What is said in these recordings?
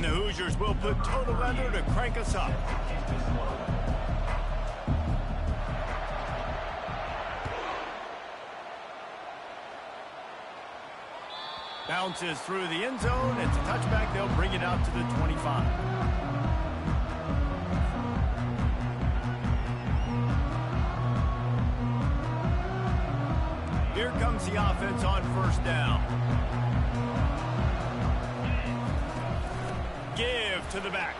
And the Hoosiers will put total leather to crank us up. Bounces through the end zone. It's a touchback. They'll bring it out to the 25. Here comes the offense on first down. Give to the back.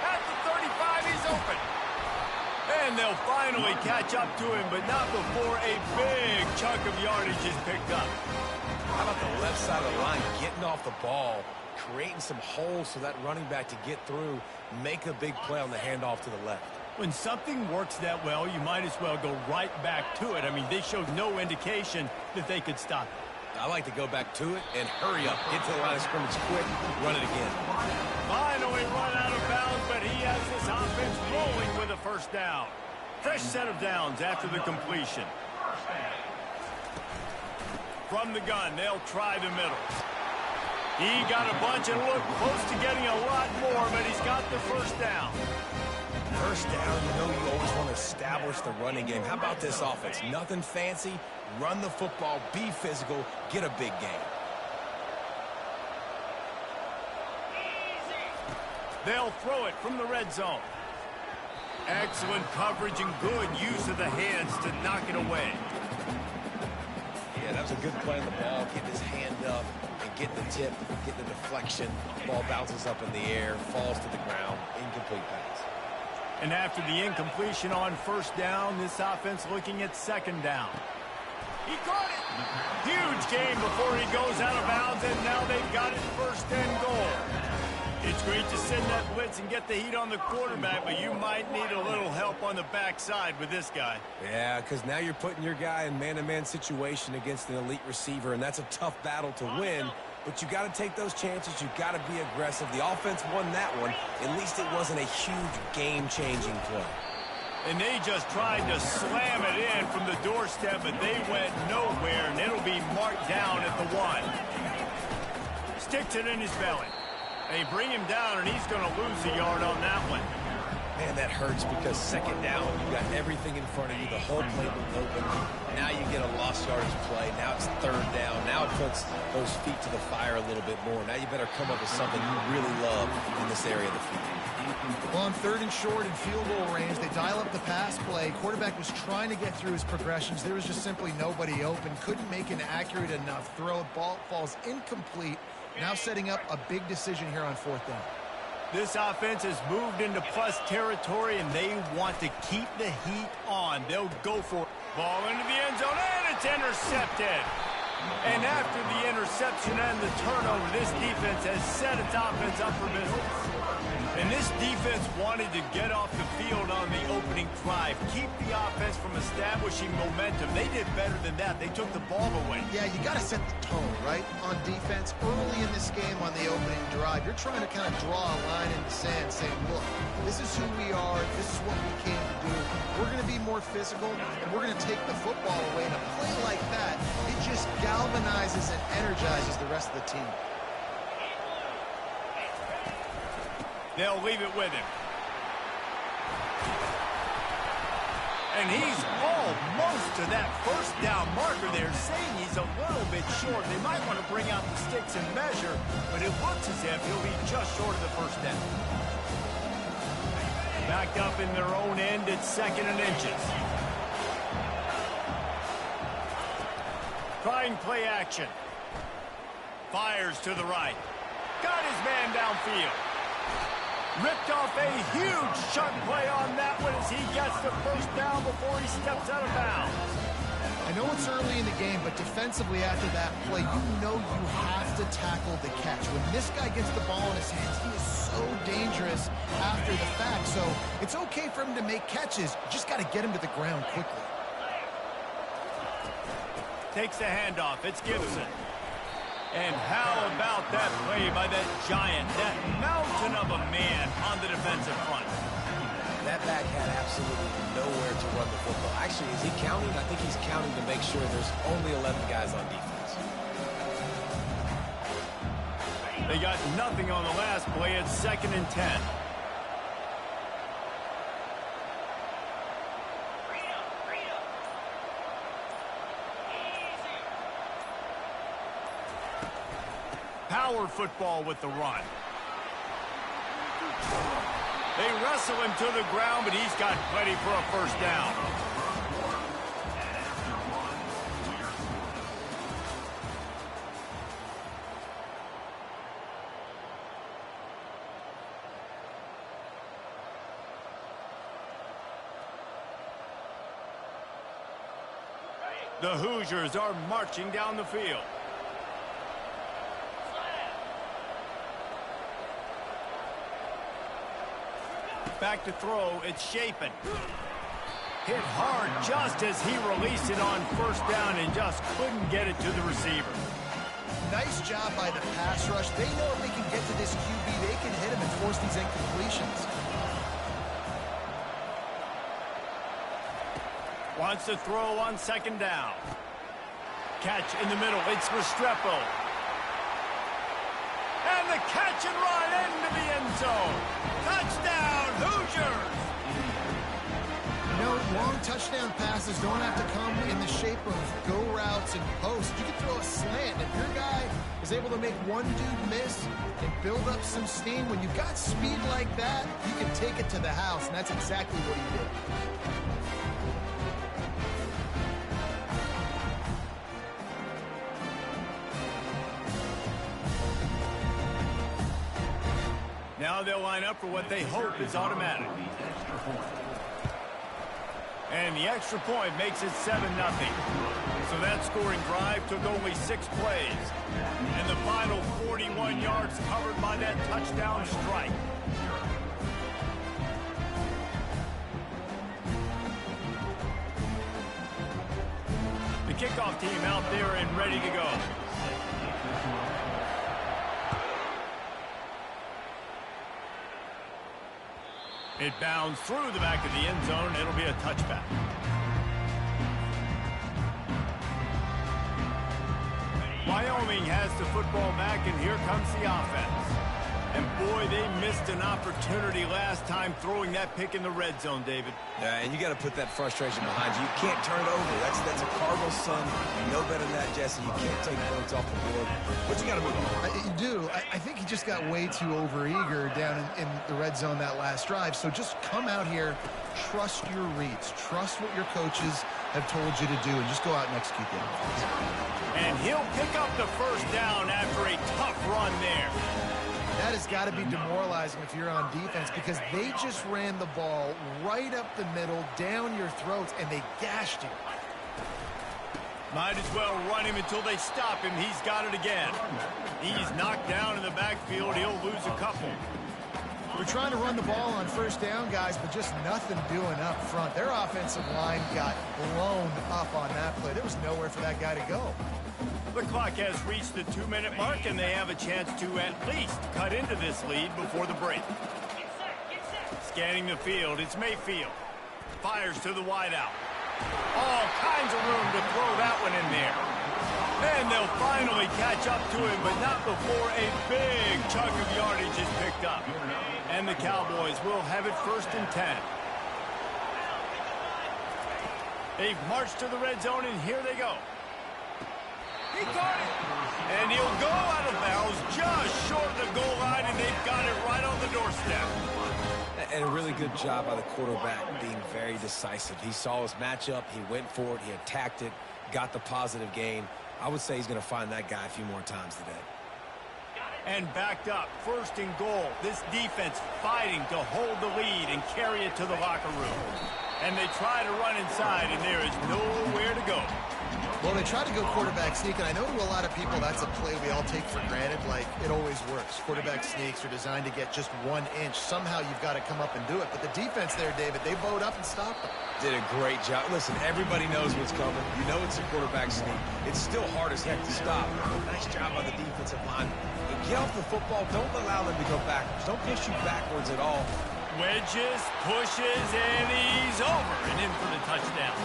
At the 35, he's open. And they'll finally catch up to him, but not before a big chunk of yardage is picked up. How about the left side of the line getting off the ball, creating some holes for that running back to get through, make a big play on the handoff to the left. When something works that well, you might as well go right back to it. I mean, they showed no indication that they could stop it. I like to go back to it and hurry up. Get to the line of scrimmage quick, run it again. Finally run out of bounds, but he has this offense rolling with a first down. Fresh set of downs after the completion. From the gun, they'll try the middle. He got a bunch and looked close to getting a lot more, but he's got the first down. First down, you know you always want to establish the running game. How about this offense? Nothing fancy. Run the football, be physical, get a big gain. They'll throw it from the red zone. Excellent coverage and good use of the hands to knock it away. Yeah, that was a good play on the ball, getting his hand up and getting the tip, getting the deflection. Ball bounces up in the air, falls to the ground, incomplete pass. And after the incompletion on first down, this offense looking at second down. He caught it! Huge gain before he goes out of bounds, and now they've got it first and goal. It's great to send that blitz and get the heat on the quarterback, but you might need a little help on the backside with this guy. Yeah, because now you're putting your guy in man-to-man situation against an elite receiver, and that's a tough battle to win. But you got to take those chances. You got to be aggressive. The offense won that one. At least it wasn't a huge game-changing play. And they just tried to slam it in from the doorstep, but they went nowhere, and it'll be marked down at the 1. Sticks it in his belly. They bring him down, and he's going to lose a yard on that one. Man, that hurts because second down, you got everything in front of you. The whole playbook open. Now you get a lost yardage play. Now it's third down. Now it puts those feet to the fire a little bit more. Now you better come up with something you really love in this area of the field. Well, on third and short and field goal range, they dial up the pass play. Quarterback was trying to get through his progressions. There was just simply nobody open. Couldn't make an accurate enough throw. Ball falls incomplete. Now setting up a big decision here on fourth down. This offense has moved into plus territory, and they want to keep the heat on. They'll go for it. Ball into the end zone, and it's intercepted. And after the interception and the turnover, this defense has set its offense up for business. And this defense wanted to get off the field on the opening drive, keep the offense from establishing momentum. They did better than that. They took the ball away. Yeah, you got to set the tone, right, on defense. Early in this game on the opening drive, you're trying to kind of draw a line in the sand saying, look, this is who we are. This is what we came to do. We're going to be more physical, and we're going to take the football away. And a play like that, it just galvanizes and energizes the rest of the team. They'll leave it with him. And he's almost to that first down marker there, saying he's a little bit short. They might want to bring out the sticks and measure, but it looks as if he'll be just short of the first down. Backed up in their own end at second and inches. Trying play action. Fires to the right. Got his man downfield. Ripped off a huge chunk play on that one as he gets the first down before he steps out of bounds. I know it's early in the game, but defensively after that play, you know you have to tackle the catch. When this guy gets the ball in his hands, he is so dangerous after the fact. So it's okay for him to make catches. You just got to get him to the ground quickly. Takes the handoff. It's Gibson. And how about that play by that giant, that mountain of a man on the defensive front? That back had absolutely nowhere to run the football. Actually, is he counting? I think he's counting to make sure there's only 11 guys on defense. They got nothing on the last play. It's 2nd and 10. Power football with the run. They wrestle him to the ground, but he's got plenty for a first down. The Hoosiers are marching down the field. Back to throw, it's Shapen. Hit hard just as he released it on first down and just couldn't get it to the receiver. Nice job by the pass rush. They know if they can get to this QB, they can hit him and force these incompletions. Wants to throw on 2nd down. Catch in the middle, it's Restrepo. And the catch and run into the end zone. Touchdown, Hoosiers! You know, long touchdown passes don't have to come in the shape of go routes and posts. You can throw a slant. If your guy is able to make one dude miss and build up some steam, when you've got speed like that, you can take it to the house, and that's exactly what he did. Now they'll line up for what they hope is automatic. And the extra point makes it 7-0. So that scoring drive took only 6 plays. And the final 41 yards covered by that touchdown strike. The kickoff team out there and ready to go. It bounds through the back of the end zone. It'll be a touchback. Wyoming has the football back, and here comes the offense. And boy, they missed an opportunity last time throwing that pick in the red zone, David. Yeah, and you got to put that frustration behind you. You can't turn it over. That's a Cardinals son. You know better than that, Jesse. You can't take points off the board. But you got to move on. You do. I think he just got way too overeager down in the red zone that last drive. So just come out here, trust your reads, trust what your coaches have told you to do, and just go out and execute the offense. And he'll pick up the first down after a tough run there. That has got to be demoralizing if you're on defense, because they just ran the ball right up the middle, down your throats, and they gashed you. Might as well run him until they stop him. He's got it again. He's knocked down in the backfield. He'll lose a couple. We're trying to run the ball on first down, guys, but just nothing doing up front. Their offensive line got blown up on that play. There was nowhere for that guy to go. The clock has reached the 2-minute mark, and they have a chance to at least cut into this lead before the break. Scanning the field, it's Mayfield. Fires to the wideout. All kinds of room to throw that one in there. And they'll finally catch up to him, but not before a big chunk of yardage is picked up. And the Cowboys will have it 1st and 10. They've marched to the red zone, and here they go. He caught it. And he'll go out of bounds just short of the goal line, and they've got it right on the doorstep. And a really good job by the quarterback being very decisive. He saw his matchup. He went for it. He attacked it, got the positive gain. I would say he's going to find that guy a few more times today. And backed up, 1st and goal. This defense fighting to hold the lead and carry it to the locker room. And they try to run inside, and there is nowhere to go. Well, they try to go quarterback sneak, and I know to a lot of people that's a play we all take for granted, like it always works. Quarterback sneaks are designed to get just 1 inch. Somehow you've got to come up and do it. But the defense there, David, they bowed up and stopped them. Did a great job. Listen, everybody knows what's coming. You know it's a quarterback sneak. It's still hard as heck to stop. Nice job by the defensive line. But get off the football. Don't allow them to go backwards. Don't push you backwards at all. Wedges, pushes, and he's over and in for the touchdown.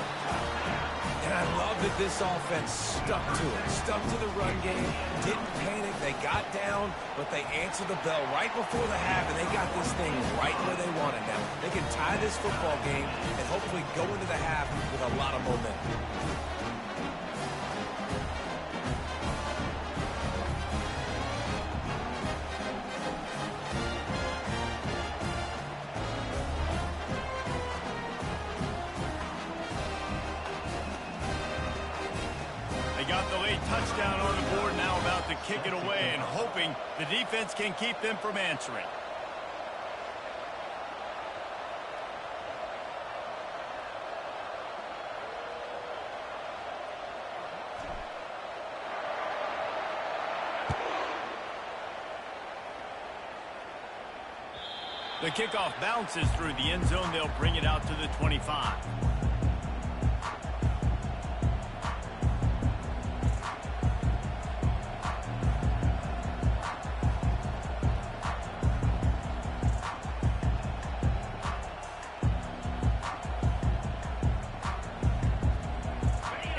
And I love that this offense stuck to it, stuck to the run game, didn't panic. They got down, but they answered the bell right before the half, and they got this thing right where they want it now. They can tie this football game and hopefully go into the half with a lot of momentum. Got the late touchdown on the board, now about to kick it away and hoping the defense can keep them from answering. The kickoff bounces through the end zone. They'll bring it out to the 25.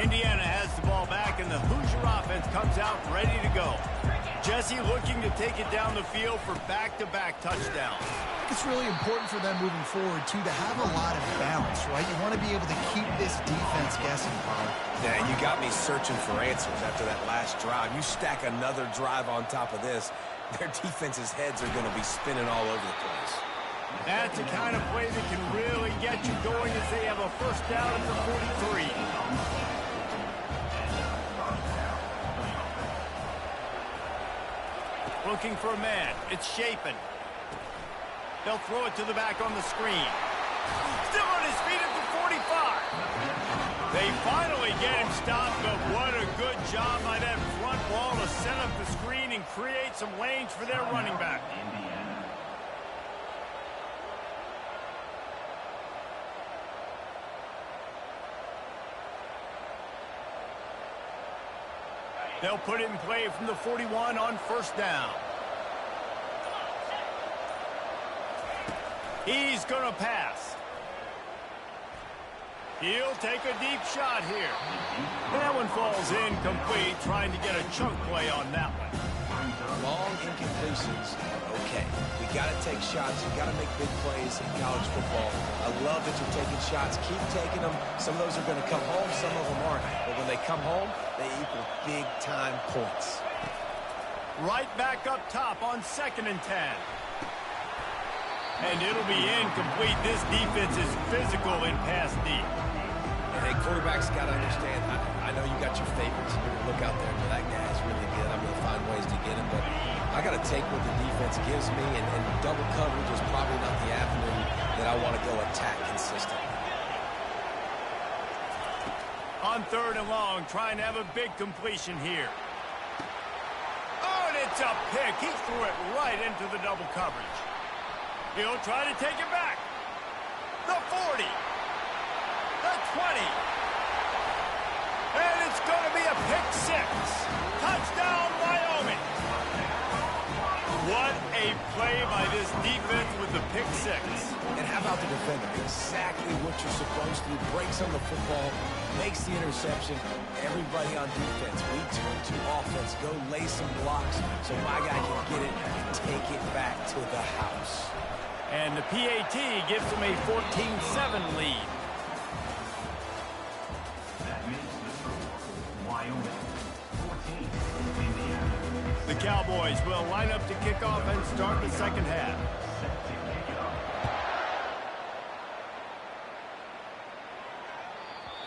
Indiana has the ball back, and the Hoosier offense comes out ready to go. Jesse looking to take it down the field for back-to-back touchdowns. It's really important for them moving forward, too, to have a lot of balance, right? You want to be able to keep this defense guessing, Paul. Yeah, and you got me searching for answers after that last drive. You stack another drive on top of this, their defense's heads are going to be spinning all over the place. That's the kind of play that can really get you going as they have a first down at the 43. Looking for a man. It's Shapen. They'll throw it to the back on the screen. Still on his feet at the 45. They finally get him stopped, but what a good job by that front wall to set up the screen and create some lanes for their running back. They'll put it in play from the 41 on first down. He's going to pass. He'll take a deep shot here. That one falls incomplete, trying to get a chunk play on that one. Long incompletions are okay. We got to take shots. You got to make big plays in college football. I love that you're taking shots. Keep taking them. Some of those are going to come home. Some of them aren't. But when they come home, they equal big-time points. Right back up top on 2nd and 10. And it'll be incomplete. This defense is physical in pass deep. And hey, quarterbacks got to understand, I know you got your favorites. You're going to look out there and go, that guy's really good. I'm going to find ways to get him. But I got to take what the defense gives me, and double coverage is probably not the avenue that I want to go attack consistently. On 3rd and long, trying to have a big completion here. Oh, and it's a pick. He threw it right into the double coverage. He'll try to take it back. The 40. The 20. And it's going to be a pick 6. Touchdown, Wyoming. What a play by this defense with the pick 6. And how about the defender? Exactly what you're supposed to do. Breaks on the football, makes the interception. Everybody on defense, we turn to offense. Go lay some blocks so my guy can get it and take it back to the house. And the PAT gives them a 14-7 lead. The Cowboys will line up to kick off and start the second half.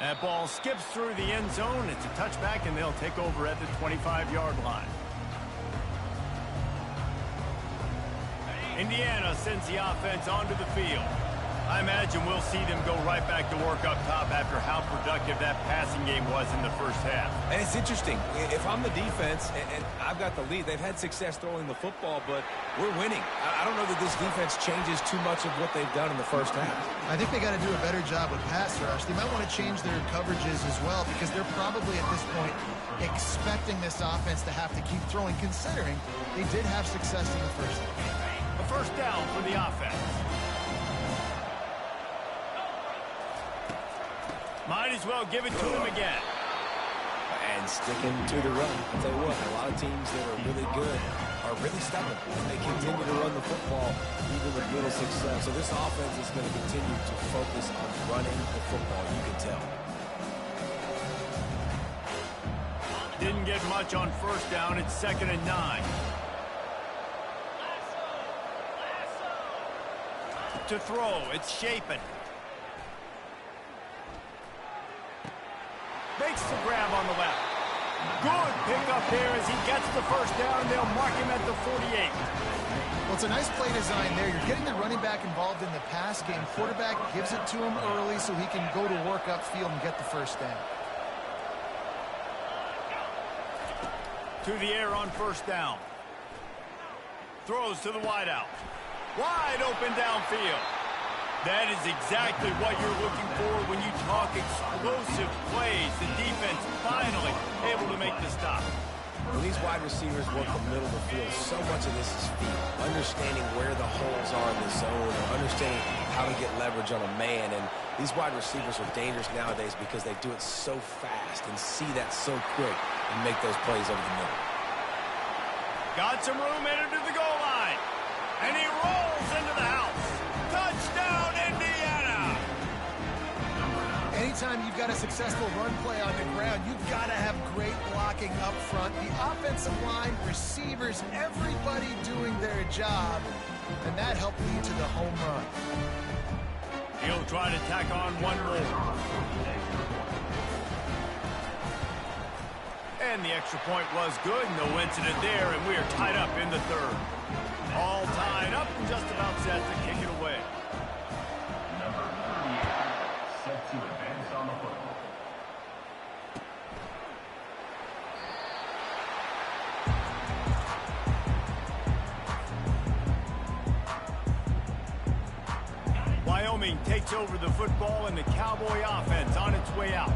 That ball skips through the end zone. It's a touchback, and they'll take over at the 25-yard line. Indiana sends the offense onto the field. I imagine we'll see them go right back to work up top after how productive that passing game was in the first half. And it's interesting. If I'm the defense and I've got the lead, they've had success throwing the football, but we're winning. I don't know that this defense changes too much of what they've done in the first half. I think they got to do a better job with pass rush. They might want to change their coverages as well, because they're probably at this point expecting this offense to have to keep throwing, considering they did have success in the first half. A first down for the offense. Might as well give it to him again. And sticking to the run. I'll tell you what, a lot of teams that are really good are really stubborn. And they continue to run the football even with little success. So this offense is going to continue to focus on running the football, you can tell. Didn't get much on first down. It's 2nd and 9. To throw, it's Shapen. Makes the grab on the left. Good pickup there as he gets the first down. They'll mark him at the 48. Well, it's a nice play design there. You're getting the running back involved in the pass game. Quarterback gives it to him early so he can go to work upfield and get the first down. To the air on first down. Throws to the wideout. Wide open downfield. That is exactly what you're looking for when you talk explosive plays. The defense finally able to make the stop. When these wide receivers work the middle of the field, so much of this is feel. Understanding where the holes are in the zone, or understanding how to get leverage on a man. And these wide receivers are dangerous nowadays because they do it so fast and see that so quick and make those plays over the middle. Got some room, entered to the goal line. And he rolls into the house. Touchdown, Indiana! Anytime you've got a successful run play on the ground, you've got to have great blocking up front. The offensive line, receivers, everybody doing their job. And that helped lead to the home run. He'll try to tack on one more. And the extra point was good. No incident there, and we are tied up in the 3rd. All tied up and just about set to kick it away. Number 38, set to advance on the football. Wyoming takes over the football and the Cowboy offense on its way out.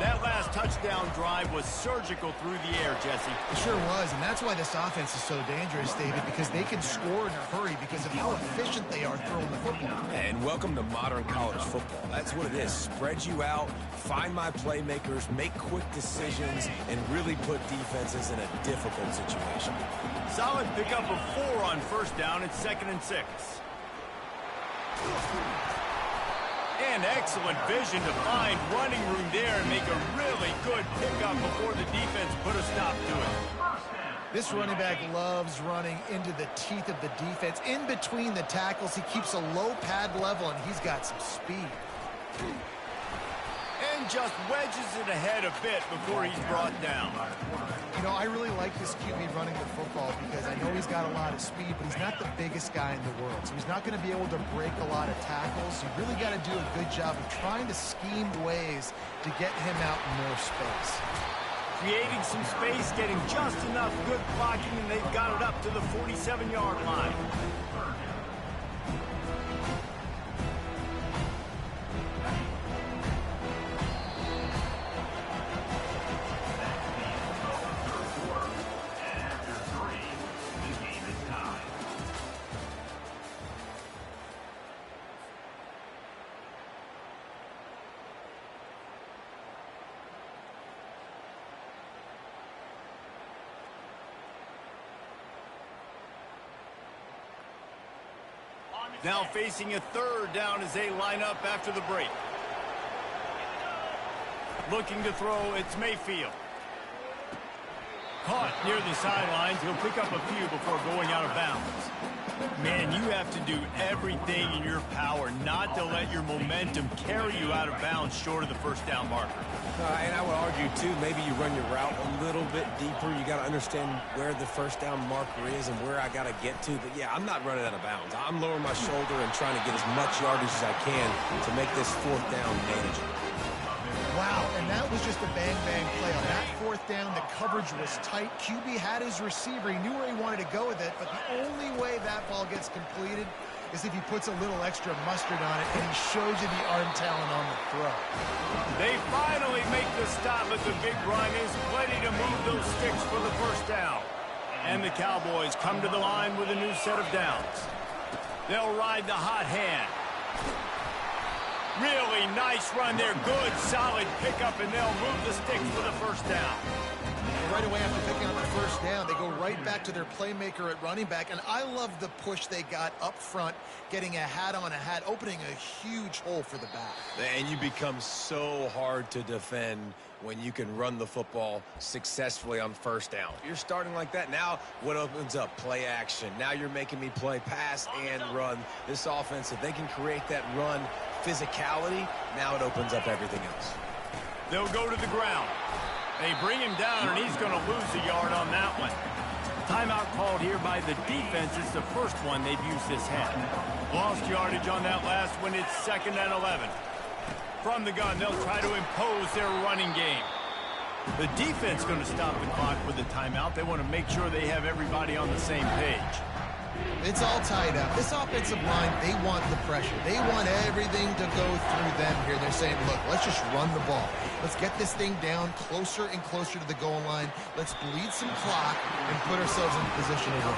That last touchdown drive was surgical through the air, Jesse. It sure was, and that's why this offense is so dangerous, David, because they can score in a hurry because of how efficient they are throwing the football. And welcome to modern college football. That's what it is. Spread you out, find my playmakers, make quick decisions, and really put defenses in a difficult situation. Solid pickup of 4 on first down. It's 2nd and 6. And excellent vision to find running room there and make a really good pickup before the defense put a stop to it. This running back loves running into the teeth of the defense. In between the tackles, he keeps a low pad level, and he's got some speed. And just wedges it ahead a bit before he's brought down. You know, I really like this QB running the football because I know he's got a lot of speed, but he's not the biggest guy in the world. So he's not going to be able to break a lot of tackles. You really got to do a good job of trying to scheme ways to get him out in more space. Creating some space, getting just enough good blocking, and they've got it up to the 47-yard line. Now facing a 3rd down as they line up after the break. Looking to throw, it's Mayfield. Caught near the sidelines. He'll pick up a few before going out of bounds. Man, you have to do everything in your power not to let your momentum carry you out of bounds short of the first down marker. And I would argue, too, maybe you run your route a little bit deeper. You got to understand where the first down marker is and where I got to get to. But, yeah, I'm not running out of bounds. I'm lowering my shoulder and trying to get as much yardage as I can to make this 4th down manageable. Wow, and that was just a bang-bang play. On that 4th down, the coverage was tight. QB had his receiver. He knew where he wanted to go with it, but the only way that ball gets completed is if he puts a little extra mustard on it, and he shows you the arm talent on the throw. They finally make the stop, but the big run is plenty to move those sticks for the first down. And the Cowboys come to the line with a new set of downs. They'll ride the hot hand. Really nice run there. Good, solid pickup, and they'll move the sticks for the first down. Right away after picking up the first down, they go right back to their playmaker at running back. And I love the push they got up front, getting a hat on a hat, opening a huge hole for the back. And you become so hard to defend when you can run the football successfully on first down. You're starting like that. Now what opens up? Play action. Now you're making me play pass and run. This offense, if they can create that run physicality, now it opens up everything else. They'll go to the ground. They bring him down, and he's going to lose a yard on that one. Timeout called here by the defense. It's the first one they've used this half. Lost yardage on that last one. It's 2nd and 11. From the gun, they'll try to impose their running game. The defense going to stop the clock with the timeout. They want to make sure they have everybody on the same page. It's all tied up. This offensive line, they want the pressure. They want everything to go through them here. They're saying, look, let's just run the ball. Let's get this thing down closer and closer to the goal line. Let's bleed some clock and put ourselves in position to win.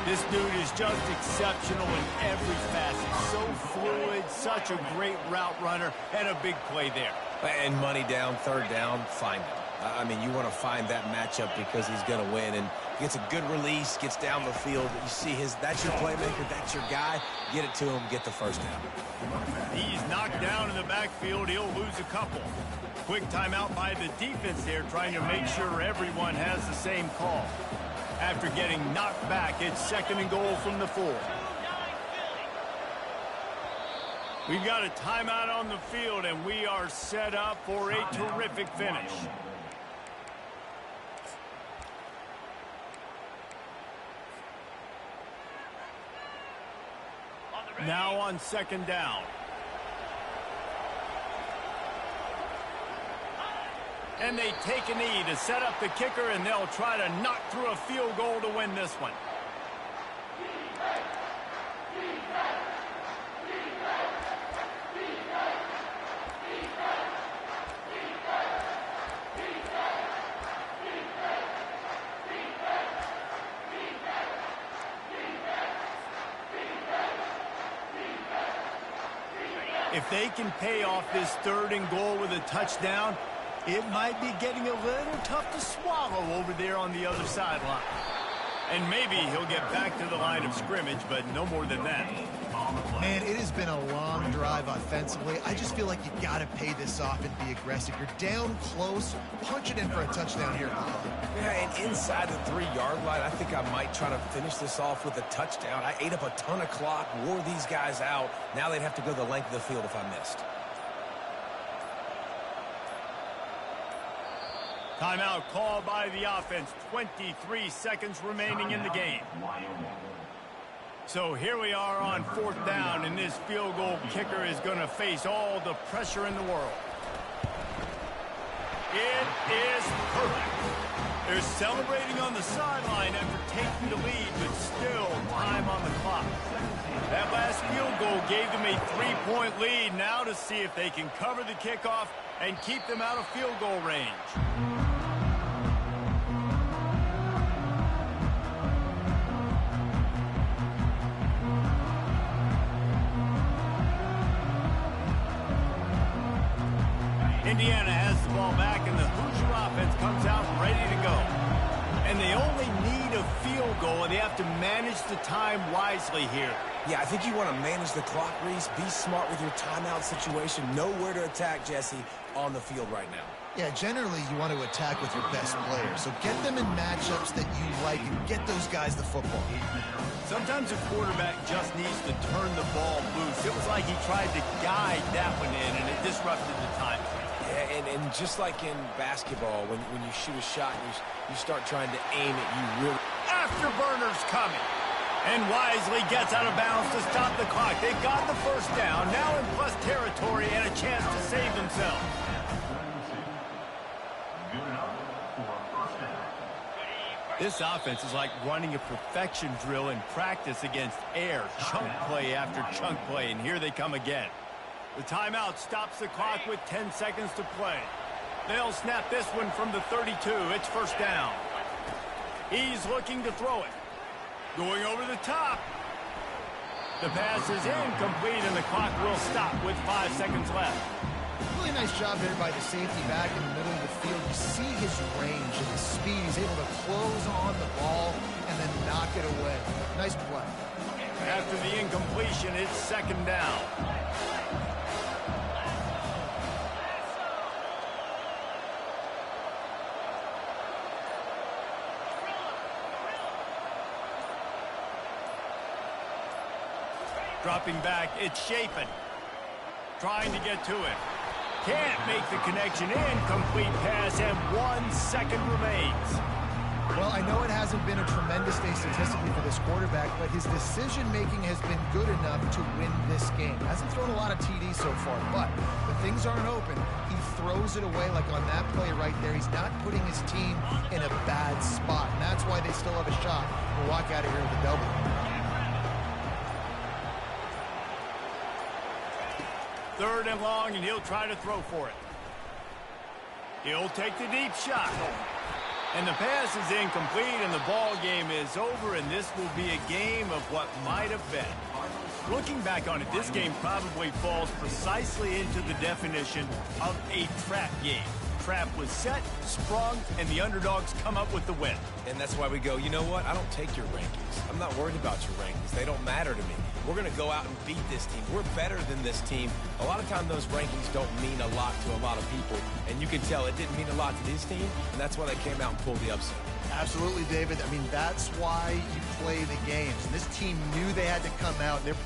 This dude is just exceptional in every facet. So fluid, such a great route runner, and a big play there. And money down, 3rd down, find him. I mean, you want to find that matchup because he's going to win, and gets a good release, gets down the field. You see that's your playmaker, that's your guy. Get it to him, get the first down. He's knocked down in the backfield. He'll lose a couple. Quick timeout by the defense there, trying to make sure everyone has the same call. After getting knocked back, it's 2nd and goal from the 4. We've got a timeout on the field, and we are set up for a terrific finish. Now on 2nd down. And they take a knee to set up the kicker, and they'll try to knock through a field goal to win this one. If they can pay off this 3rd and goal with a touchdown, it might be getting a little tough to swallow over there on the other sideline. And maybe he'll get back to the line of scrimmage, but no more than that. Man, it has been a long drive offensively. I just feel like you got to pay this off and be aggressive. You're down close. Punch it in for a touchdown here. Yeah, and inside the 3-yard line, I think I might try to finish this off with a touchdown. I ate up a ton of clock, wore these guys out. Now they'd have to go the length of the field if I missed. Timeout called by the offense. 23 seconds remaining in the game. So here we are on 4th down, and this field goal kicker is going to face all the pressure in the world. It is perfect. They're celebrating on the sideline after taking the lead, but still time on the clock. That last field goal gave them a 3-point lead. Now to see if they can cover the kickoff and keep them out of field goal range. Indiana has the ball back, and the Hoosier offense comes out ready to go. And they only need a field goal, and they have to manage the time wisely here. Yeah, I think you want to manage the clock, Reese. Be smart with your timeout situation. Know where to attack, Jesse, on the field right now. Yeah, generally you want to attack with your best players. So get them in matchups that you like and get those guys the football. Sometimes a quarterback just needs to turn the ball loose. It was like he tried to guide that one in, and it disrupted the time. Yeah, and just like in basketball, when you shoot a shot and you start trying to aim it, you really... Afterburner's coming. And wisely gets out of bounds to stop the clock. They've got the first down, now in plus territory, and a chance to save themselves. This offense is like running a perfection drill in practice against air. Chunk play after chunk play, and here they come again. The timeout stops the clock with 10 seconds to play. They'll snap this one from the 32. It's first down. He's looking to throw it. Going over the top. The pass is incomplete, and the clock will stop with 5 seconds left. Really nice job there by the safety back in the middle of the field. You see his range and his speed. He's able to close on the ball and then knock it away. Nice play. After the incompletion, it's second down. Dropping back, it's Chapin. Trying to get to it. Can't make the connection. Incomplete pass, and 1 second remains. Well, I know it hasn't been a tremendous day statistically for this quarterback, but his decision-making has been good enough to win this game. Hasn't thrown a lot of TDs so far, but when things aren't open, he throws it away like on that play right there. He's not putting his team in a bad spot, and that's why they still have a shot to walk out of here with a double. Third and long, and he'll try to throw for it. He'll take the deep shot. And the pass is incomplete, and the ball game is over, and this will be a game of what might have been. Looking back on it, this game probably falls precisely into the definition of a trap game. Trap was set, sprung, and the underdogs come up with the win. And that's why we go, you know what? I don't take your rankings. I'm not worried about your rankings. They don't matter to me. We're going to go out and beat this team. We're better than this team. A lot of times those rankings don't mean a lot to a lot of people. And you can tell it didn't mean a lot to this team, and that's why they came out and pulled the upset. Absolutely, David. I mean, that's why you play the games. And this team knew they had to come out. They're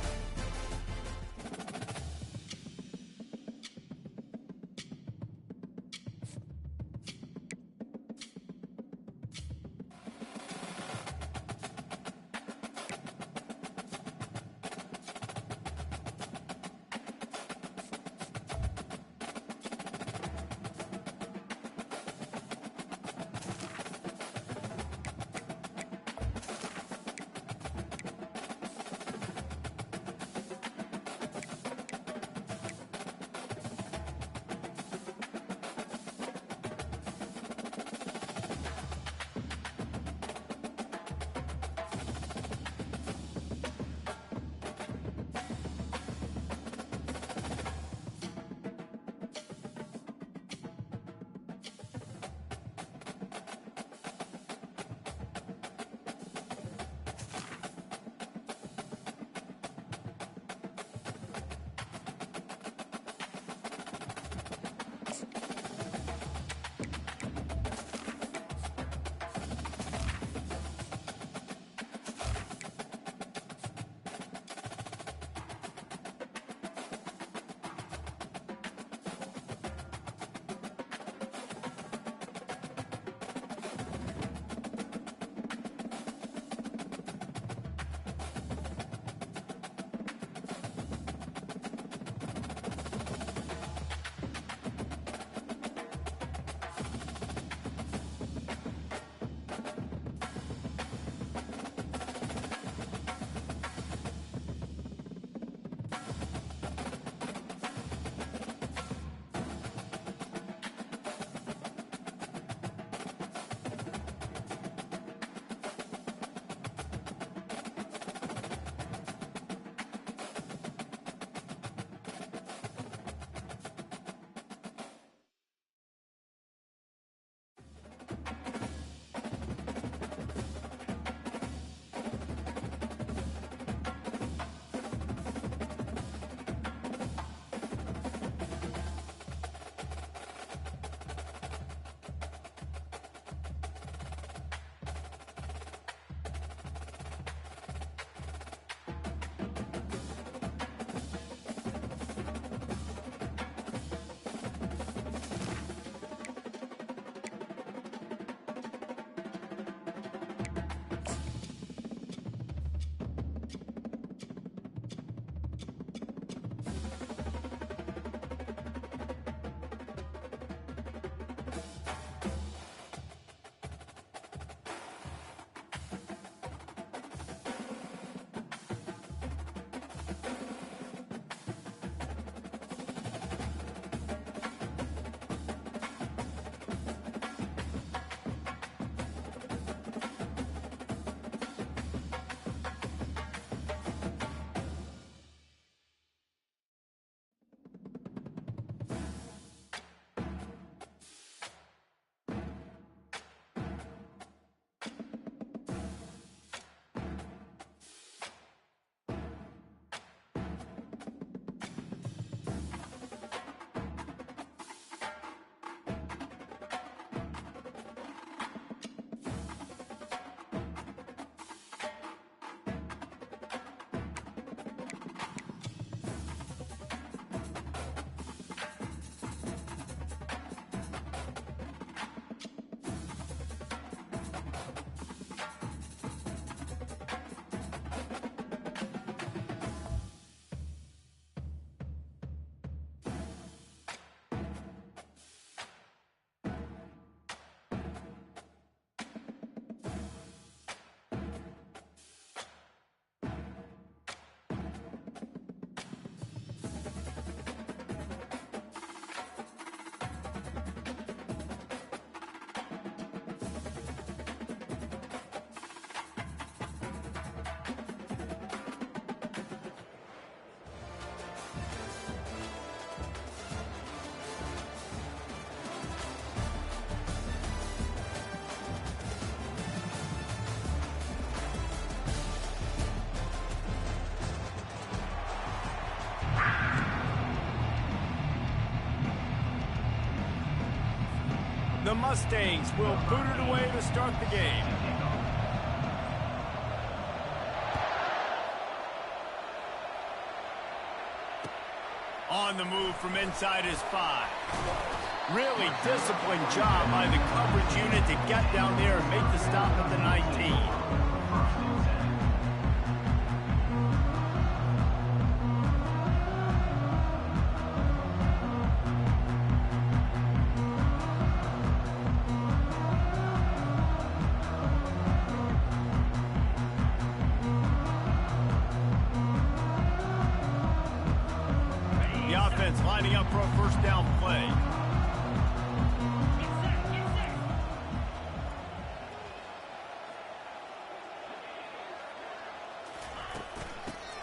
The Mustangs will boot it away to start the game. On the move from inside his 5. Really disciplined job by the coverage unit to get down there and make the stop at the 19. The offense lining up for a first down play.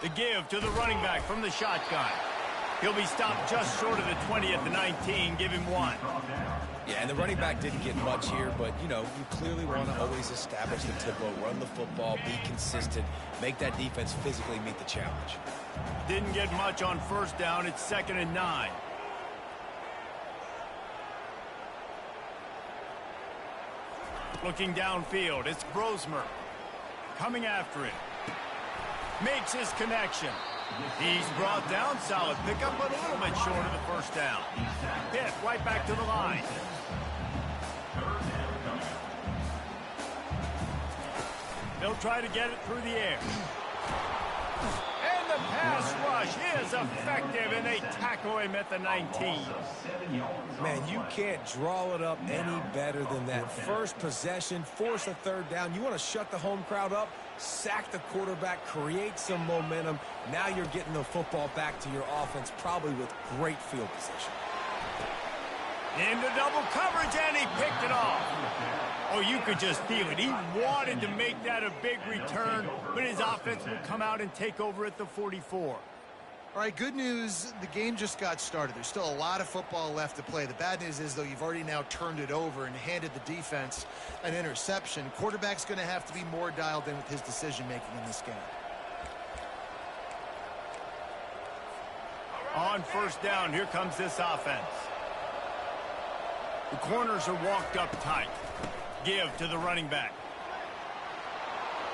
The give to the running back from the shotgun. He'll be stopped just short of the 20 at the 19. Give him 1. Yeah, and the running back didn't get much here, but, you know, you clearly want to always establish the tempo, run the football, be consistent, make that defense physically meet the challenge. Didn't get much on first down. It's 2nd and 9. Looking downfield, it's Brosmer. Coming after it. Makes his connection. He's brought down. Solid pickup, but a little bit short of the first down. Hit right back to the line. They'll try to get it through the air. And the pass rush is effective, and they tackle him at the 19. Man, you can't draw it up any better than that. First possession, force a third down. You want to shut the home crowd up, sack the quarterback, create some momentum. Now you're getting the football back to your offense, probably with great field position. Into double coverage, and he picked it off. Oh, you could just feel it. He wanted to make that a big return, but his offense will come out and take over at the 44. All right, good news, the game just got started. There's still a lot of football left to play. The bad news is, though, you've already now turned it over and handed the defense an interception. Quarterback's going to have to be more dialed in with his decision-making in this game. On first down, here comes this offense. The corners are walked up tight. Give to the running back.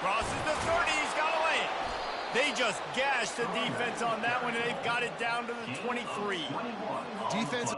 Crosses the 30, he's got to lay it. They just gashed the defense on that one, and they've got it down to the 23. Defense.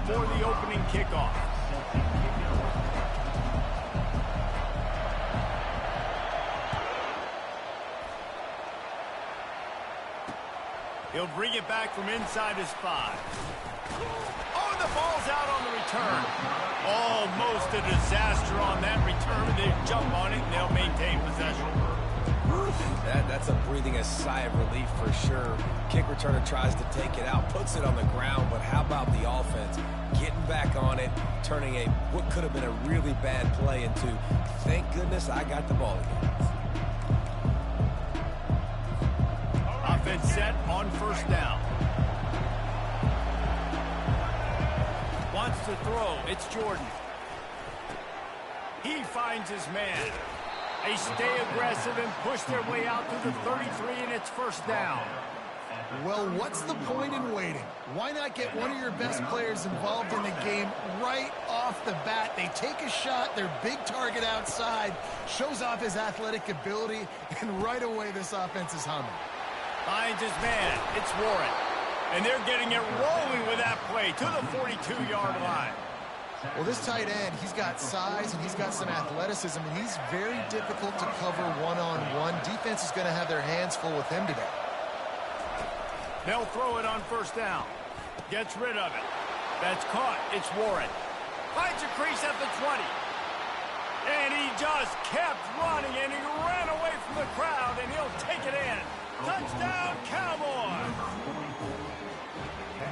for the opening kickoff. He'll bring it back from inside his 5. Oh, the ball's out on the return. Almost a disaster on that return. They jump on it, and they'll maintain possession. That's a breathing a sigh of relief for sure. Kick returner tries to take it out, puts it on the ground, but how about the offense? Getting back on it, turning what could have been a really bad play into, thank goodness I got the ball again. Offense set on first down. Wants to throw. It's Jordan. He finds his man. They stay aggressive and push their way out to the 33, and it's first down. Well, what's the point in waiting? Why not get one of your best players involved in the game right off the bat? They take a shot, their big target outside, shows off his athletic ability, and right away this offense is humming. Finds his man. It's Warren. And they're getting it rolling with that play to the 42-yard line. Well, this tight end, he's got size and he's got some athleticism, and he's very difficult to cover one-on-one. Defense is going to have their hands full with him today. They'll throw it on first down. Gets rid of it. That's caught. It's Warren. Finds a crease at the 20. And he just kept running, and he ran away from the crowd, and he'll take it in. Touchdown, Cowboys!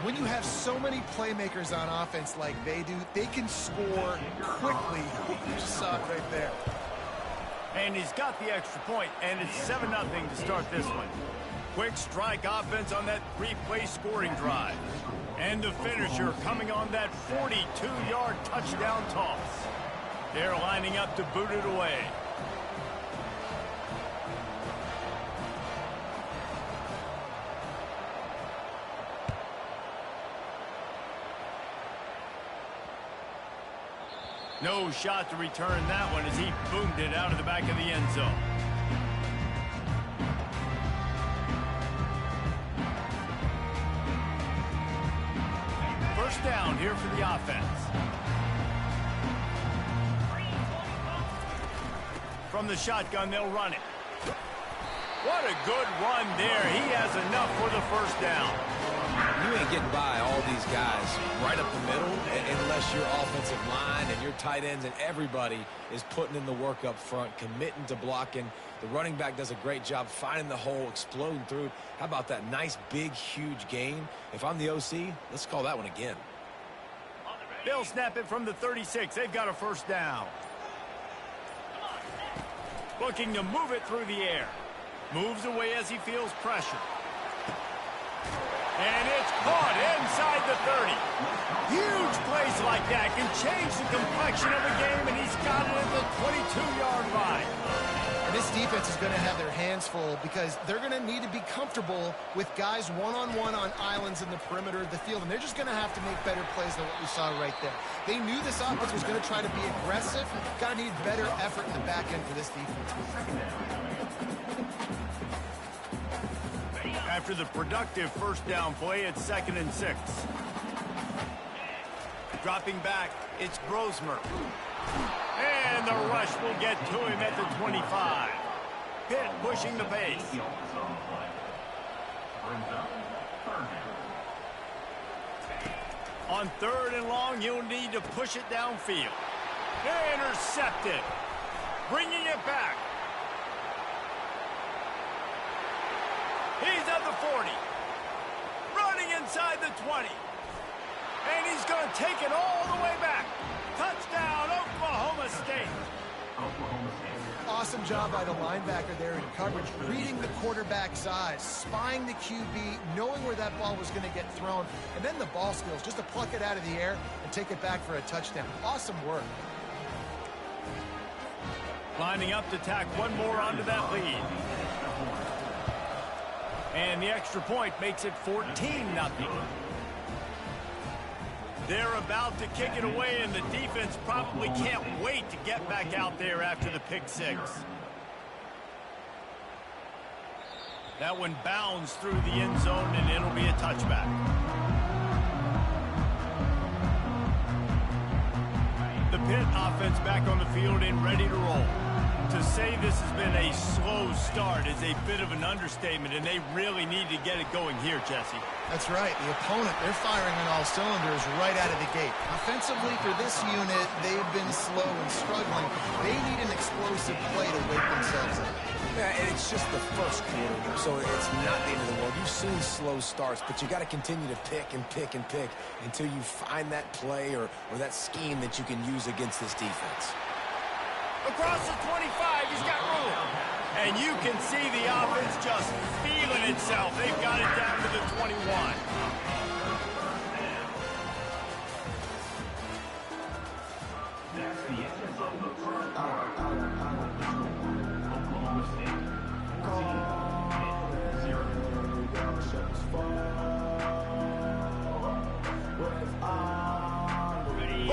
When you have so many playmakers on offense like they do, they can score quickly. You just saw it right there. And he's got the extra point, and it's 7-0 to start this one. Quick strike offense on that 3-play scoring drive. And the finisher coming on that 42-yard touchdown toss. They're lining up to boot it away. No shot to return that one as he boomed it out of the back of the end zone. First down here for the offense. From the shotgun, they'll run it. What a good run there. He has enough for the first down. You ain't getting by all these guys right up the middle unless your offensive line and your tight ends and everybody is putting in the work up front, committing to blocking. The running back does a great job finding the hole, exploding through. How about that nice, big, huge gain? If I'm the OC, let's call that one again. They'll snap it from the 36. They've got a first down. Looking to move it through the air. Moves away as he feels pressure. And it's caught inside the 30. Huge plays like that can change the complexion of a game, and he's got it at the 22-yard line. And this defense is going to have their hands full because they're going to need to be comfortable with guys one-on-one on islands in the perimeter of the field, and they're just going to have to make better plays than what we saw right there. They knew this offense was going to try to be aggressive. Got to need better effort in the back end for this defense. After the productive first down play, it's 2nd and 6. Dropping back, it's Grosmer. And the rush will get to him at the 25. Pitt pushing the pace. On 3rd and long, you'll need to push it downfield. Intercepted. Bringing it back. He's at the 40. Running inside the 20. And he's going to take it all the way back. Touchdown, Oklahoma State. Awesome job by the linebacker there in coverage, reading the quarterback's eyes, spying the QB, knowing where that ball was going to get thrown, and then the ball skills, just to pluck it out of the air and take it back for a touchdown. Awesome work. Lining up to tack one more onto that lead. And the extra point makes it 14-0. They're about to kick it away, and the defense probably can't wait to get back out there after the pick six. That one bounds through the end zone, and it'll be a touchback. The Pitt offense back on the field and ready to roll. To say this has been a slow start is a bit of an understatement, and they really need to get it going here, Jesse. That's right. The opponent, they're firing on all cylinders right out of the gate. Offensively, for this unit, they've been slow and struggling. They need an explosive play to wake themselves up. Yeah, and it's just the first quarter, so it's not the end of the world. You've seen slow starts, but you got to continue to pick and pick and pick until you find that play or that scheme that you can use against this defense. Across the 25, he's got room. And you can see the offense just feeling itself. They've got it down to the 21. That's the end of the first quarter. Oklahoma State 14, 0.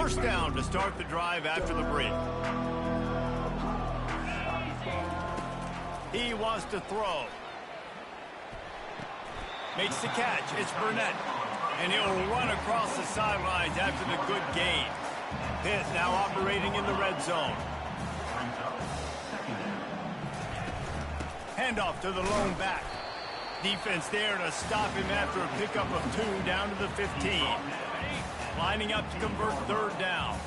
First down to start the drive after the break. He wants to throw. Makes the catch. It's Burnett. And he'll run across the sidelines after the good gain. Pitt now operating in the red zone. Handoff to the lone back. Defense there to stop him after a pickup of 2 down to the 15. Lining up to convert third down.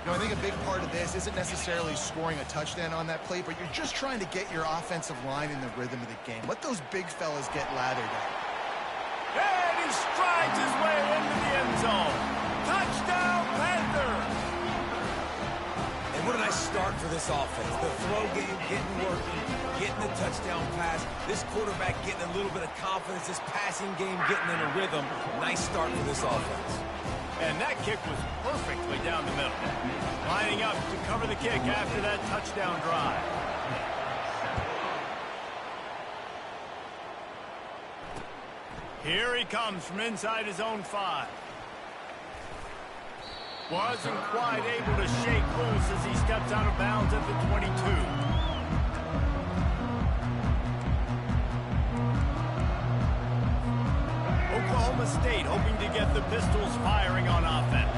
You know, I think a big part of this isn't necessarily scoring a touchdown on that play, but you're just trying to get your offensive line in the rhythm of the game. Let those big fellas get lathered up. And he strides his way into the end zone. Touchdown, Panthers! And what a nice start for this offense. The throw game getting working, getting the touchdown pass. This quarterback getting a little bit of confidence. This passing game getting in a rhythm. Nice start for this offense. And that kick was perfectly down the middle. Lining up to cover the kick after that touchdown drive. Here he comes from inside his own 5. Wasn't quite able to shake loose as he steps out of bounds at the 22. Oklahoma State hoping to get the Pistols firing on offense.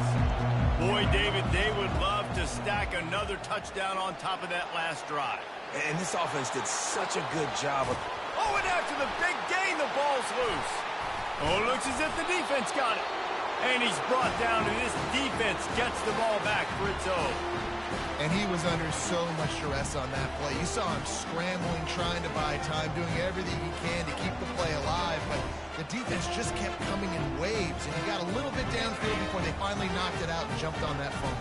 Boy, David, they would love to stack another touchdown on top of that last drive. And this offense did such a good job of... Oh, and after the big gain, the ball's loose. Oh, looks as if the defense got it. And he's brought down, and this defense gets the ball back for its own. And he was under so much duress on that play. You saw him scrambling, trying to buy time, doing everything he can to keep the play alive, but the defense just kept coming in waves, and he got a little bit downfield before they finally knocked it out and jumped on that fumble.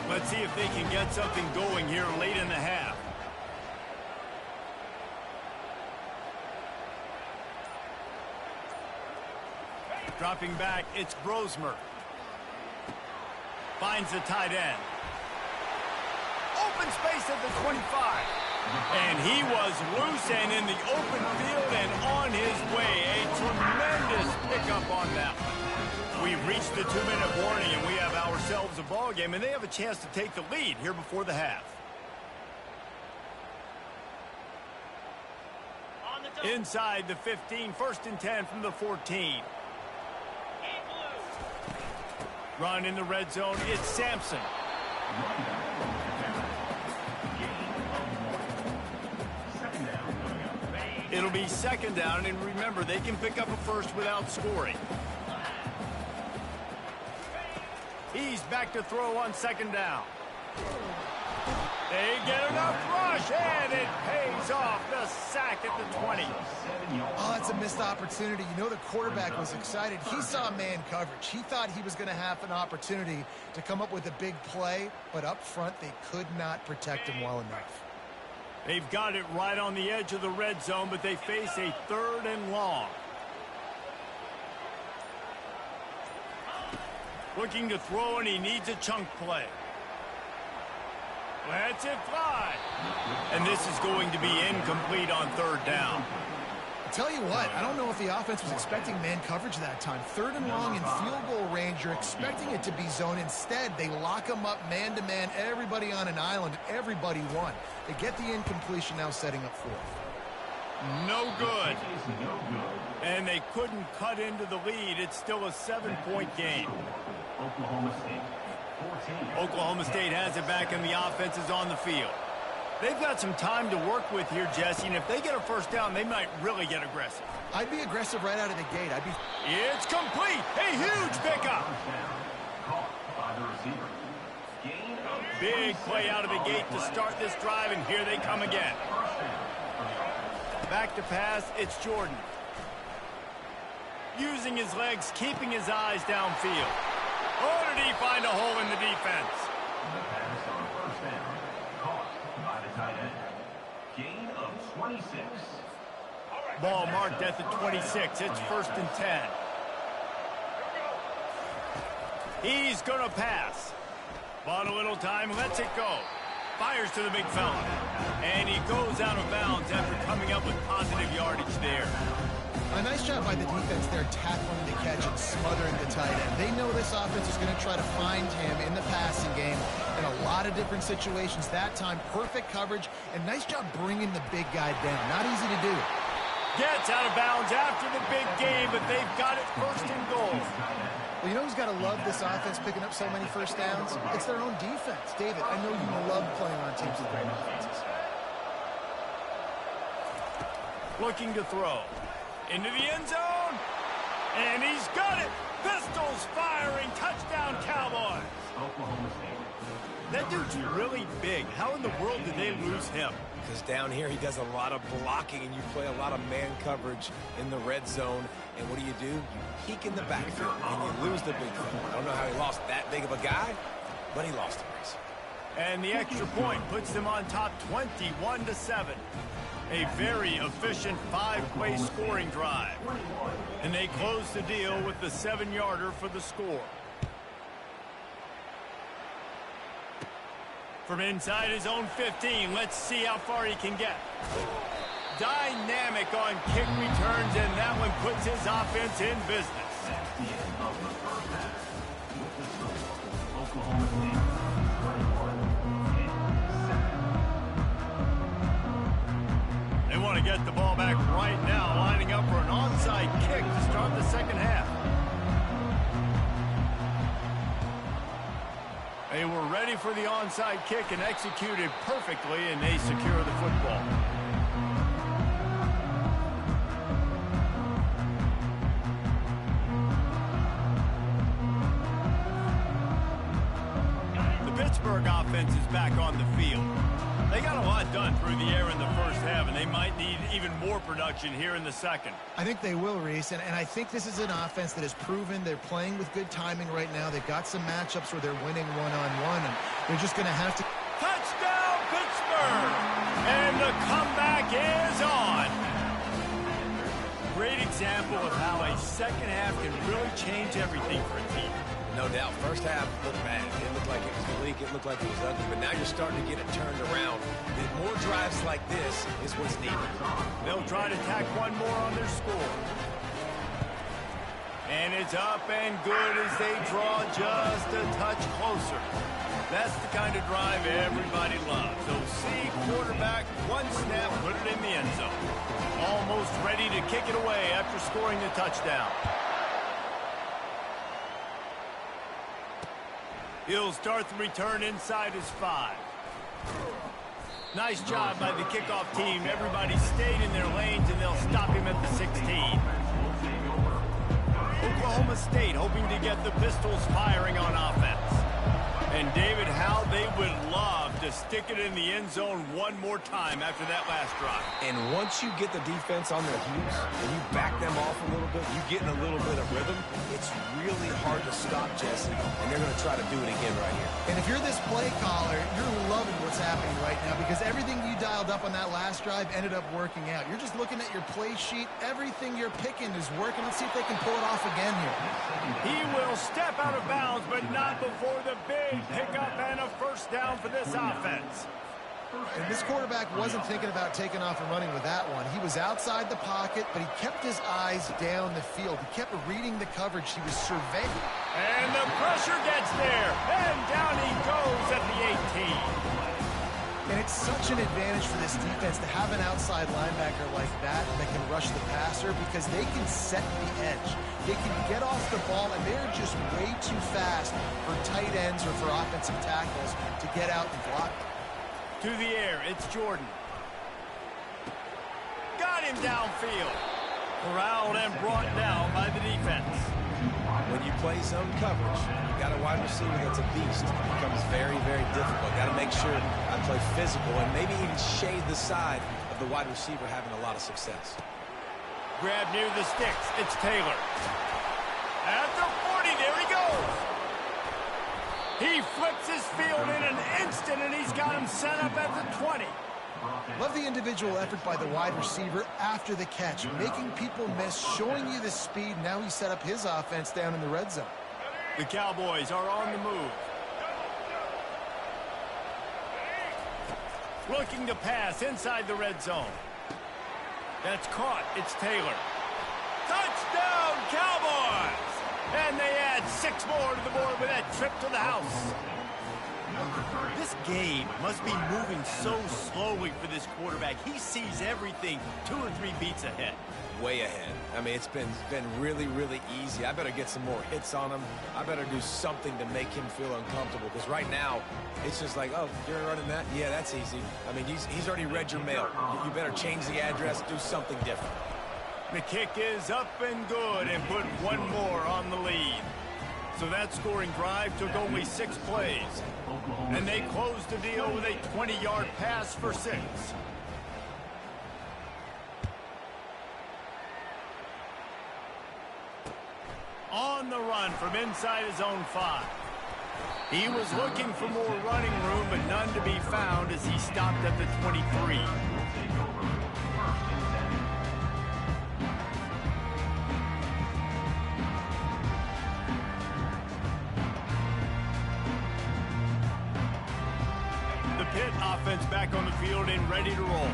Let's see if they can get something going here late in the half. Dropping back, it's Brosmer. Finds the tight end. Open space at the 25. And he was loose and in the open field and on his way. A tremendous pickup on that one. We've reached the 2-minute warning, and we have ourselves a ball game, and they have a chance to take the lead here before the half. Inside the 15, 1st and 10 from the 14. Run in the red zone, it's Sampson. It'll be 2nd down, and remember, they can pick up a first without scoring. He's back to throw on 2nd down. They get enough rush, and it pays off. The sack at the 20. Oh, that's a missed opportunity. You know the quarterback was excited. He saw man coverage. He thought he was going to have an opportunity to come up with a big play, but up front they could not protect him well enough. They've got it right on the edge of the red zone, but they face a 3rd and long. Looking to throw, and he needs a chunk play. Lets it fly. And this is going to be incomplete on 3rd down. Tell you what, I don't know if the offense was expecting man coverage that time. 3rd and long in field goal range, you're expecting it to be zone. Instead, they lock them up man-to-man, everybody on an island, everybody won. They get the incompletion, now setting up 4th. No good. And they couldn't cut into the lead. It's still a 7-point game. Oklahoma State Oklahoma State has it back, and the offense is on the field. They've got some time to work with here, Jesse, and if they get a first down, they might really get aggressive. I'd be aggressive right out of the gate. It's complete. A huge pickup. Big play out of the gate to start this drive, and here they come again. Back to pass, it's Jordan. Using his legs, keeping his eyes downfield. Oh, did he find a hole in the defense? The pass on first down, caught by the tight end. Gain of 26. Ball marked at the 26. It's 1st and 10. He's going to pass. Bought a little time, lets it go. Fires to the big fella. And he goes out of bounds after coming up with positive yardage there. A nice job by the defense there, tackling the catch and smothering the tight end. They know this offense is going to try to find him in the passing game in a lot of different situations. That time, perfect coverage, and nice job bringing the big guy down. Not easy to do. Gets out of bounds after the big game, but they've got it 1st and goal. Well, you know who's got to love this offense picking up so many first downs? It's their own defense. David, I know you love playing on teams with great offenses. Looking to throw. Into the end zone. And he's got it. Pistols firing. Touchdown, Cowboys. That dude's really big. How in the world did they lose him? Because down here he does a lot of blocking, and you play a lot of man coverage in the red zone. And what do? You peek in the backfield, and you lose the big fella. I don't know how he lost that big of a guy, but he lost the race. And the extra point puts them on top 21-7. A very efficient 5-play scoring drive. And they close the deal with the 7-yarder for the score. From inside his own 15, let's see how far he can get. Dynamic on kick returns, and that one puts his offense in business. That's the end of the first half. With the score, Oklahoma State 21-7. They want to get the ball back right now, lining up for an onside kick to start the second half. They were ready for the onside kick and executed perfectly, and they secure the football. The Pittsburgh offense is back on the field. They got a lot done through the air in the first half, and they might need even more production here in the second. I think they will, Reese, and I think this is an offense that has proven they're playing with good timing right now. They've got some matchups where they're winning one-on-one, and they're just going to have to... Touchdown, Pittsburgh! And the comeback is on. Great example of how a second half can really change everything for a team. No doubt. First half looked bad. It looked like it was bleak. It looked like it was ugly. But now you're starting to get it turned around. And more drives like this is what's needed. They'll try to tack one more on their score. And it's up and good as they draw just a touch closer. That's the kind of drive everybody loves. So see quarterback, one snap, put it in the end zone. Almost ready to kick it away after scoring the touchdown. He'll start the return inside his 5. Nice job by the kickoff team. Everybody stayed in their lanes, and they'll stop him at the 16. Oklahoma State hoping to get the Pistols firing on offense. And David, how they would love to stick it in the end zone one more time after that last drive. And once you get the defense on their heels and you back them off a little bit, you get in a little bit of rhythm, it's really hard to stop, Jesse, and they're going to try to do it again right here. And if you're this play caller, you're loving what's happening right now because everything you dialed up on that last drive ended up working out. You're just looking at your play sheet. Everything you're picking is working. Let's see if they can pull it off again here. He will step out of bounds, but not before the big pickup and a first down for this offense. And this quarterback wasn't thinking about taking off and running with that one. He was outside the pocket, but he kept his eyes down the field. He kept reading the coverage. He was surveying. And the pressure gets there. And down he goes at the 18. And it's such an advantage for this defense to have an outside linebacker like that can rush the passer because they can set the edge. They can get off the ball, and they're just way too fast for tight ends or for offensive tackles to get out and block. To the air, it's Jordan. Got him downfield. Corralled and brought down by the defense. When you play zone coverage, you got a wide receiver that's a beast. It becomes very, very difficult. Got to make sure I play physical and maybe even shade the side of the wide receiver having a lot of success. Grab near the sticks. It's Taylor. At the 40, there he goes. He flips his field in an instant, and he's got him set up at the 20. Love the individual effort by the wide receiver after the catch, making people miss, showing you the speed. Now he set up his offense down in the red zone. The Cowboys are on the move. Looking to pass inside the red zone. That's caught. It's Taylor. Touchdown, Cowboys! And they add 6 more to the board with that trip to the house. This game must be moving so slowly for this quarterback. He sees everything 2 or 3 beats ahead. Way ahead. I mean, it's been really, really easy. I better get some more hits on him. I better do something to make him feel uncomfortable, because right now, it's just like, oh, you're running that? Yeah, that's easy. I mean, he's already read your mail. You better change the address, do something different. The kick is up and good, and put 1 more on the lead. So that scoring drive took only 6 plays. And they closed the deal with a 20-yard pass for 6. On the run from inside his own 5. He was looking for more running room, but none to be found as he stopped at the 23. Offense back on the field and ready to roll.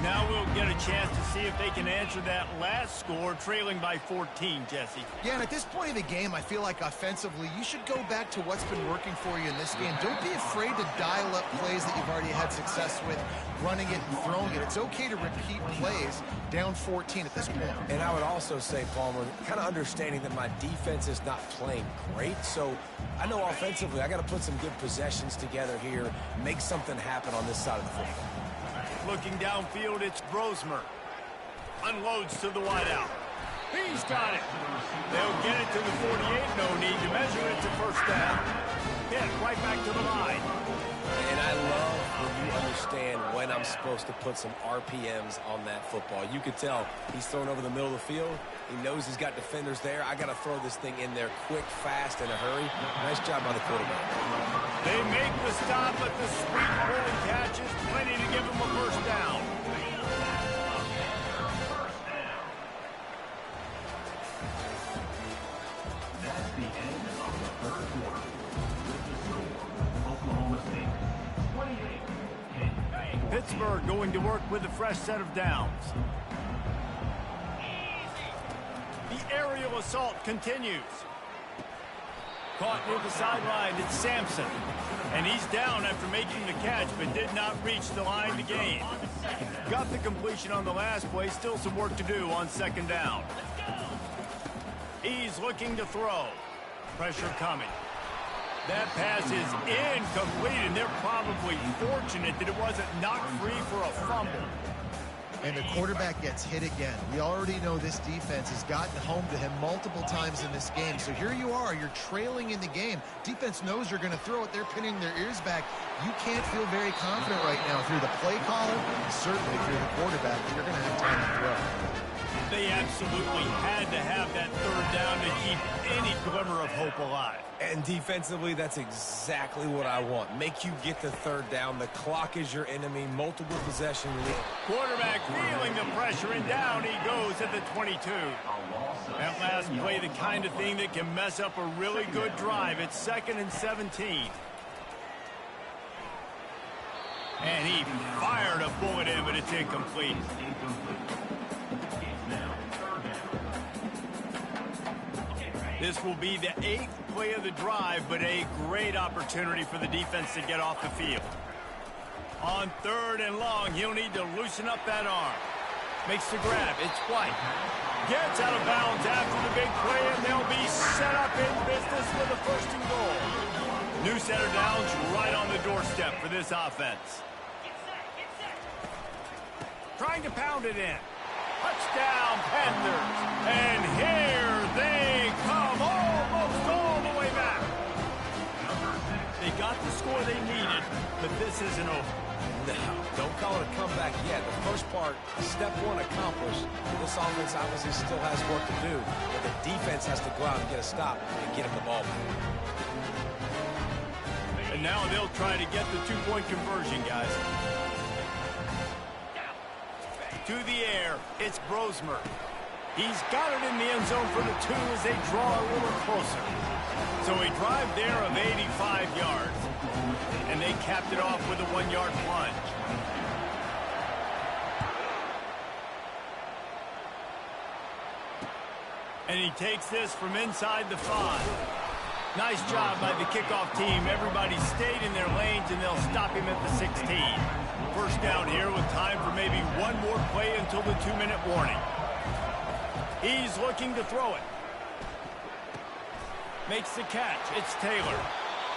Now we'll get a chance to see if they can answer that last score, trailing by 14, Jesse. Yeah, and at this point of the game, I feel like offensively, you should go back to what's been working for you in this game. Don't be afraid to dial up plays that you've already had success with, running it and throwing it. It's okay to repeat plays down 14 at this point. And I would also say, Palmer, kind of understanding that my defense is not playing great, so I know offensively I got to put some good possessions together here, make something happen on this side of the football. Looking downfield, it's Brosmer. Unloads to the wideout. He's got it. They'll get it to the 48. No need to measure it to first down. Hit right back to the line. And I love when you understand when I'm supposed to put some RPMs on that football. You could tell he's thrown over the middle of the field. He knows he's got defenders there. I got to throw this thing in there quick, fast, in a hurry. Nice job by the quarterback. They make the stop, but the sweet rolling catch is plenty to give him a first down. That's the end of the third quarter. With the score, Oklahoma State 28. Pittsburgh going to work with a fresh set of downs. The aerial assault continues. Caught near the sideline, it's Sampson. And he's down after making the catch, but did not reach the line to gain. Got the completion on the last play, still some work to do on second down. He's looking to throw. Pressure coming. That pass is incomplete, and they're probably fortunate that it wasn't knocked free for a fumble. And the quarterback gets hit again. We already know this defense has gotten home to him multiple times in this game. So here you are, you're trailing in the game. Defense knows you're going to throw it. They're pinning their ears back. You can't feel very confident right now through the play caller, and certainly through the quarterback, that you're going to have time to throw. They absolutely had to have that third down to keep any glimmer of hope alive. And defensively, that's exactly what I want. Make you get the third down. The clock is your enemy. Multiple possession lead. Quarterback feeling the pressure, and down he goes at the 22. That last play, the kind of thing that can mess up a really good drive. It's 2nd and 17. And he fired a bullet in, but it's incomplete. This will be the 8th play of the drive, but a great opportunity for the defense to get off the field. On 3rd and long, he'll need to loosen up that arm. Makes the grab. It's White. Gets out of bounds after the big play, and they'll be set up in business with a 1st and goal. New center downs right on the doorstep for this offense. Trying to pound it in. Touchdown, Panthers. And here they come, almost all the way back. They got the score they needed, but this isn't over. No, don't call it a comeback yet. The first part, step 1 accomplished. This offense obviously still has work to do, but the defense has to go out and get a stop and get him the ball back. And now they'll try to get the 2-point conversion, guys. To the air, it's Brosmer. He's got it in the end zone for the 2 as they draw a little closer. So a drive there of 85 yards. And they capped it off with a 1-yard plunge. And he takes this from inside the 5. Nice job by the kickoff team. Everybody stayed in their lanes, and they'll stop him at the 16. 1st down here with time for maybe one more play until the 2-minute warning. He's looking to throw it. Makes the catch. It's Taylor.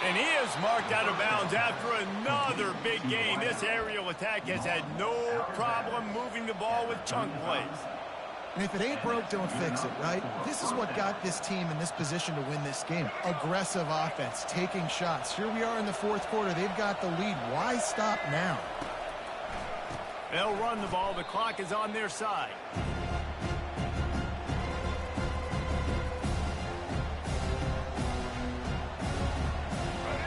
And he is marked out of bounds after another big gain. This aerial attack has had no problem moving the ball with chunk plays. And if it ain't broke, don't fix it, right? This is what got this team in this position to win this game. Aggressive offense, taking shots. Here we are in the 4th quarter. They've got the lead. Why stop now? They'll run the ball. The clock is on their side.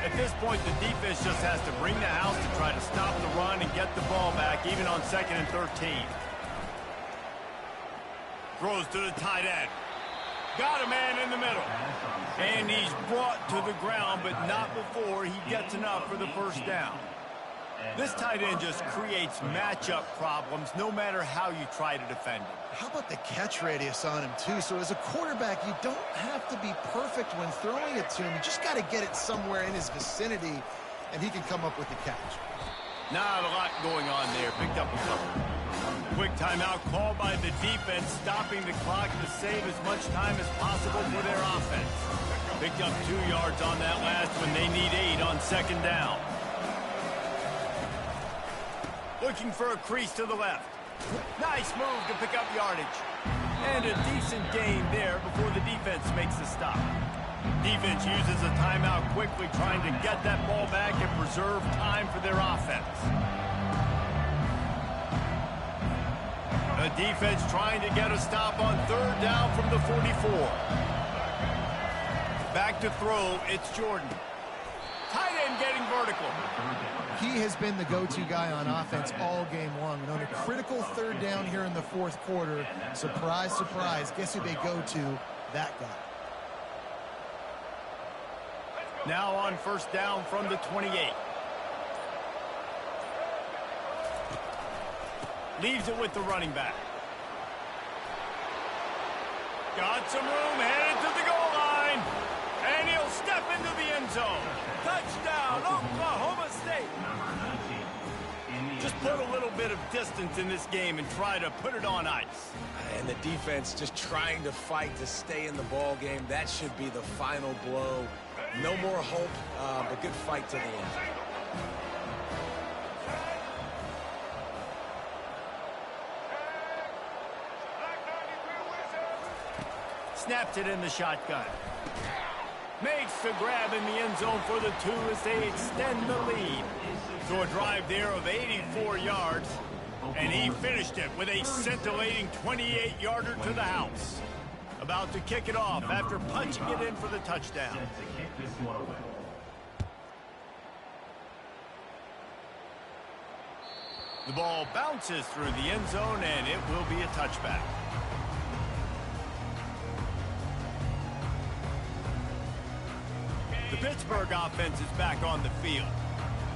At this point, the defense just has to bring the house to try to stop the run and get the ball back, even on 2nd and 13. Throws to the tight end. Got a man in the middle. And he's brought to the ground, but not before he gets enough for the 1st down. This tight end just creates matchup problems no matter how you try to defend him. How about the catch radius on him, too? So as a quarterback, you don't have to be perfect when throwing it to him. You just got to get it somewhere in his vicinity, and he can come up with the catch. Not a lot going on there. Picked up a couple. Quick timeout called by the defense, stopping the clock to save as much time as possible for their offense. Picked up 2 yards on that last when they need 8 on 2nd down. Looking for a crease to the left. Nice move to pick up yardage. And a decent gain there before the defense makes the stop. Defense uses a timeout quickly, trying to get that ball back and preserve time for their offense. The defense trying to get a stop on 3rd down from the 44. Back to throw, it's Jordan. Tight end getting vertical. He has been the go-to guy on offense all game long. And on a critical 3rd down here in the 4th quarter, surprise, surprise, guess who they go to? That guy. Now on 1st down from the 28. Leaves it with the running back. Got some room, headed to the goal line. And he'll step into the end zone. Touchdown, Oklahoma State. Just put a little bit of distance in this game and try to put it on ice. And the defense just trying to fight to stay in the ball game. That should be the final blow. No more hope, but good fight to the end. Snaps it in the shotgun. Makes the grab in the end zone for the 2 as they extend the lead. So a drive there of 84 yards. And he finished it with a scintillating 28-yarder to the house. About to kick it off after punching it in for the touchdown. The ball bounces through the end zone, and it will be a touchback. The Pittsburgh offense is back on the field.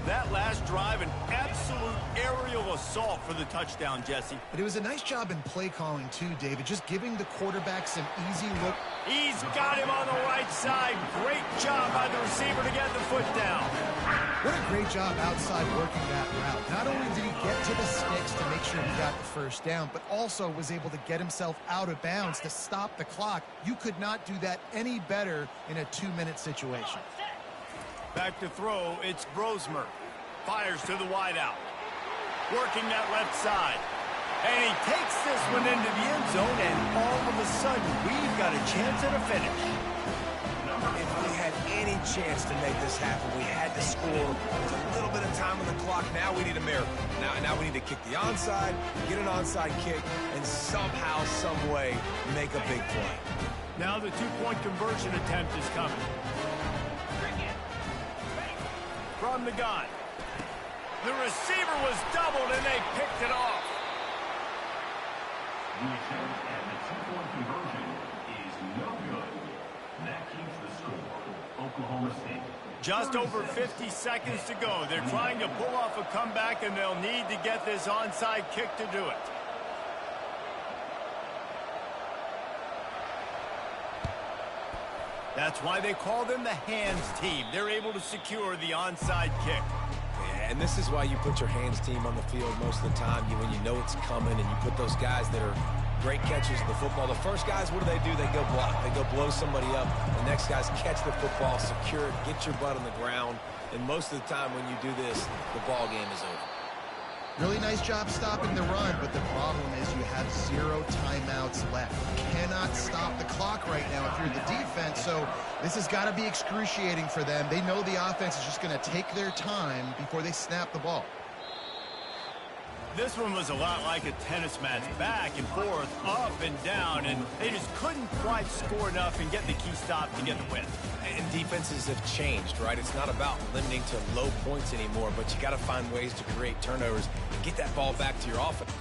That last drive, an absolute aerial assault for the touchdown, Jesse. But it was a nice job in play calling, too, David, just giving the quarterback some easy look. He's got him on the right side. Great job by the receiver to get the foot down. What a great job outside working that route. Not only did he get to the sticks to make sure he got the first down, but also was able to get himself out of bounds to stop the clock. You could not do that any better in a 2-minute situation. Back to throw, it's Brosmer. Fires to the wideout. Working that left side. And he takes this one into the end zone, and all of a sudden, we've got a chance at a finish. If we had any chance to make this happen, we had to score with a little bit of time on the clock. Now we need a miracle. Now we need to kick the onside, get an onside kick, and somehow, some way, make a big play. Now the two-point conversion attempt is coming. From the gun. The receiver was doubled, and they picked it off. The attempt at the two-point conversion is no good. That keeps the score. Oklahoma State. Just over 50 seconds to go. They're trying to pull off a comeback, and they'll need to get this onside kick to do it. That's why they call them the hands team. They're able to secure the onside kick. Yeah, and this is why you put your hands team on the field most of the time. When you know it's coming, and you put those guys that are great catchers of the football. The first guys, what do? They go block. They go blow somebody up. The next guys catch the football, secure it, get your butt on the ground. And most of the time when you do this, the ball game is over. Really nice job stopping the run, but the problem is you have 0 timeouts left. You cannot stop the clock right now if you're the defense, so this has got to be excruciating for them. They know the offense is just going to take their time before they snap the ball. This one was a lot like a tennis match, back and forth, up and down, and they just couldn't quite score enough and get the key stop to get the win. And defenses have changed, right? It's not about limiting to low points anymore, but you got to find ways to create turnovers and get that ball back to your offense.